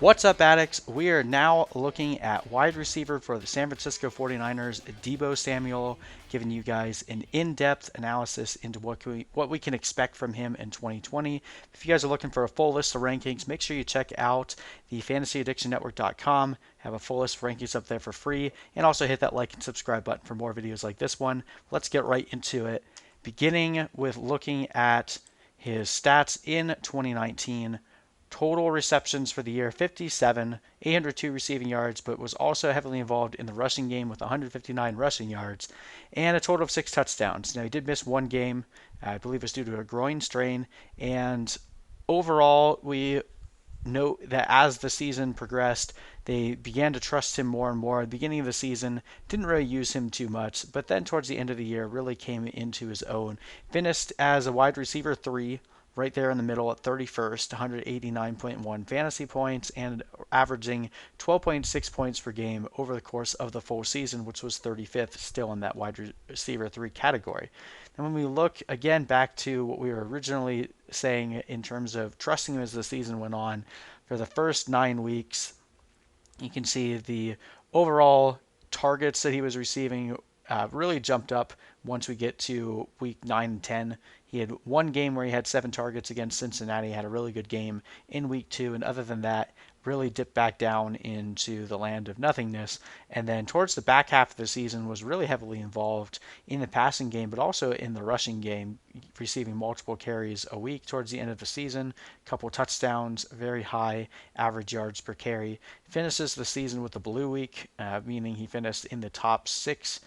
What's up, addicts? We are now looking at wide receiver for the San Francisco 49ers, Deebo Samuel, giving you guys an in-depth analysis into what we can expect from him in 2020. If you guys are looking for a full list of rankings, make sure you check out the fantasyaddictionnetwork.com. Have a full list of rankings up there for free, and also hit that like and subscribe button for more videos like this one. Let's get right into it, beginning with looking at his stats in 2019. Total receptions for the year 57, 802 receiving yards, but was also heavily involved in the rushing game with 159 rushing yards and a total of 6 touchdowns. Now, he did miss one game, I believe it was due to a groin strain, and overall, we note that as the season progressed, they began to trust him more and more. At the beginning of the season, didn't really use him too much, but then towards the end of the year, really came into his own. Finished as a wide receiver 3, right there in the middle at 31st, 189.1 fantasy points, and averaging 12.6 points per game over the course of the full season, which was 35th still in that wide receiver 3 category. And when we look again back to what we were originally saying in terms of trusting him as the season went on, for the first 9 weeks, you can see the overall targets that he was receiving really jumped up once we get to week 9 and 10. He had one game where he had 7 targets against Cincinnati, had a really good game in week 2, and other than that, really dipped back down into the land of nothingness. And then towards the back half of the season was really heavily involved in the passing game, but also in the rushing game, receiving multiple carries a week towards the end of the season, a couple touchdowns, very high average yards per carry. Finishes the season with a blue week, meaning he finished in the top 6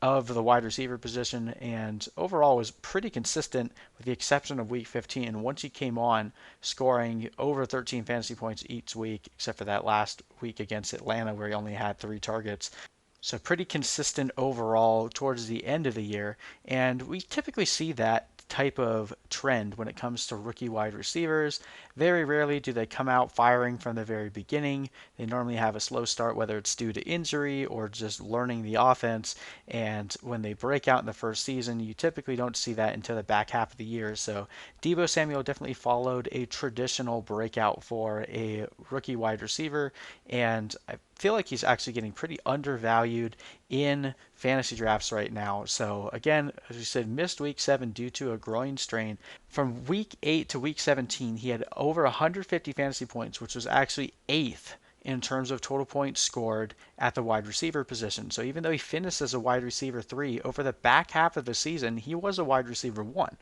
of the wide receiver position, and overall was pretty consistent with the exception of week 15. Once he came on, scoring over 13 fantasy points each week, except for that last week against Atlanta where he only had 3 targets. So pretty consistent overall towards the end of the year, and we typically see that type of trend when it comes to rookie wide receivers. Very rarely do they come out firing from the very beginning. They normally have a slow start, whether it's due to injury or just learning the offense. And when they break out in the first season, you typically don't see that until the back half of the year. So Deebo Samuel definitely followed a traditional breakout for a rookie wide receiver, and I feel like he's actually getting pretty undervalued in fantasy drafts right now. So again, as we said, missed week 7 due to a groin strain. From week 8 to week 17, he had over 150 fantasy points, which was actually 8th in terms of total points scored at the wide receiver position. So even though he finished as a wide receiver 3, over the back half of the season, he was a wide receiver 1.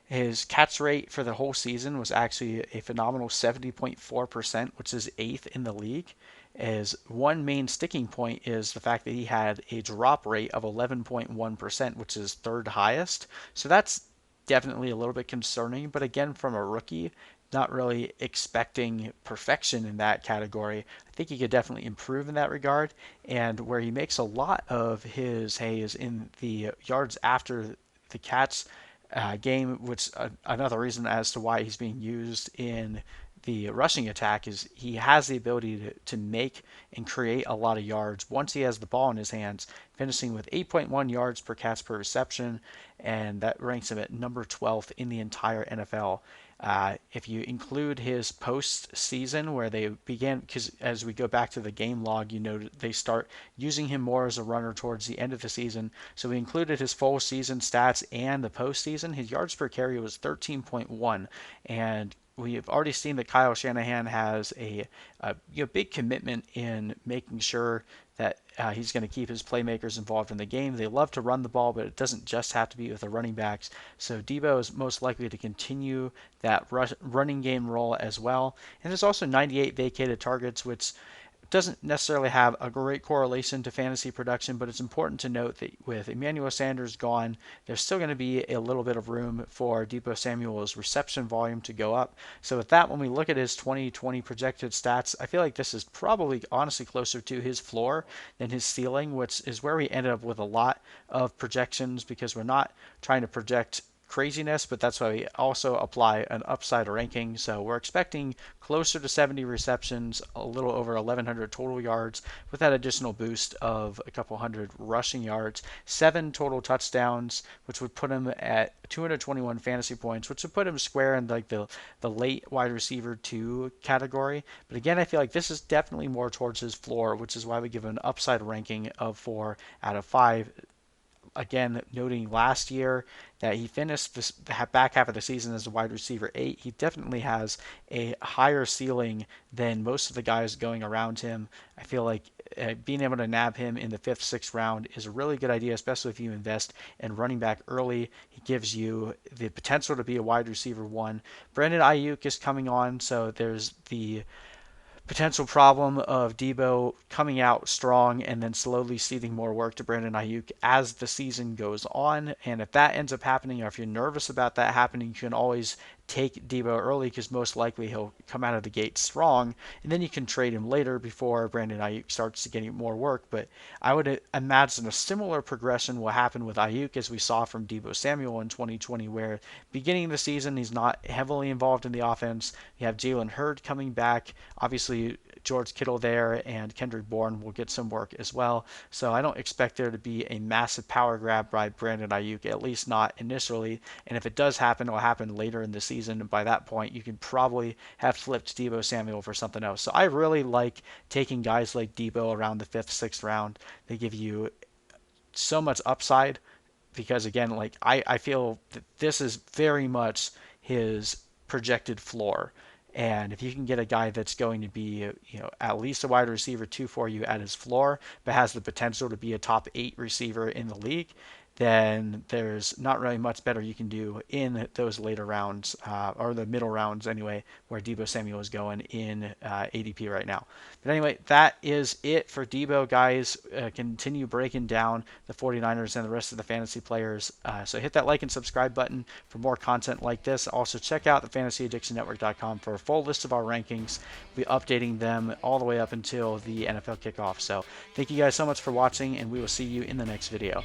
His catch rate for the whole season was actually a phenomenal 70.4%, which is 8th in the league. As one main sticking point is the fact that he had a drop rate of 11.1%, which is 3rd highest. So that's definitely a little bit concerning. But again, from a rookie, not really expecting perfection in that category. I think he could definitely improve in that regard. And where he makes a lot of his hay is in the yards after the catch game, which another reason as to why he's being used in the rushing attack is he has the ability to make and create a lot of yards once he has the ball in his hands, finishing with 8.1 yards per catch per reception, and that ranks him at number 12th in the entire NFL. If you include his postseason, where they began, because as we go back to the game log, you know they start using him more as a runner towards the end of the season. So we included his full season stats and the postseason. His yards per carry was 13.1, and we have already seen that Kyle Shanahan has a big commitment in making sure that he's going to keep his playmakers involved in the game. They love to run the ball, but it doesn't just have to be with the running backs. So Deebo is most likely to continue that running game role as well. And there's also 98 vacated targets, which doesn't necessarily have a great correlation to fantasy production, but it's important to note that with Emmanuel Sanders gone, there's still going to be a little bit of room for Deebo Samuel's reception volume to go up. So with that, when we look at his 2020 projected stats, I feel like this is probably honestly closer to his floor than his ceiling, which is where we ended up with a lot of projections because we're not trying to project craziness, but that's why we also apply an upside ranking. So we're expecting closer to 70 receptions, a little over 1,100 total yards, with that additional boost of a couple hundred rushing yards, 7 total touchdowns, which would put him at 221 fantasy points, which would put him square in like the late wide receiver 2 category. But again, I feel like this is definitely more towards his floor, which is why we give him an upside ranking of 4 out of 5. Again, noting last year that he finished this back half of the season as a wide receiver 8, he definitely has a higher ceiling than most of the guys going around him. I feel like being able to nab him in the 5th, 6th round is a really good idea, especially if you invest in running back early. He gives you the potential to be a wide receiver 1. Brandon Ayuk is coming on, so there's the potential problem of Deebo coming out strong and then slowly ceding more work to Brandon Ayuk as the season goes on. And if that ends up happening, or if you're nervous about that happening, you can always take Deebo early because most likely he'll come out of the gate strong, and then you can trade him later before Brandon Ayuk starts to getting more work. But I would imagine a similar progression will happen with Ayuk as we saw from Deebo Samuel in 2020, where beginning of the season he's not heavily involved in the offense. You have Jalen Hurd coming back, obviously George Kittle there, and Kendrick Bourne will get some work as well. So I don't expect there to be a massive power grab by Brandon Ayuk, at least not initially. And if it does happen, it will happen later in the season. And by that point, you can probably have flipped Deebo Samuel for something else. So I really like taking guys like Deebo around the 5th, 6th round. They give you so much upside because, again, like I feel that this is very much his projected floor. And if you can get a guy that's going to be, at least a wide receiver 2 for you at his floor, but has the potential to be a top 8 receiver in the league, then there's not really much better you can do in those later rounds, or the middle rounds anyway, where Deebo Samuel is going in ADP right now. But anyway, that is it for Deebo, guys. Continue breaking down the 49ers and the rest of the fantasy players. So hit that like and subscribe button for more content like this. Also, check out the FantasyAddictionNetwork.com for a full list of our rankings. We'll be updating them all the way up until the NFL kickoff. So thank you guys so much for watching, and we will see you in the next video.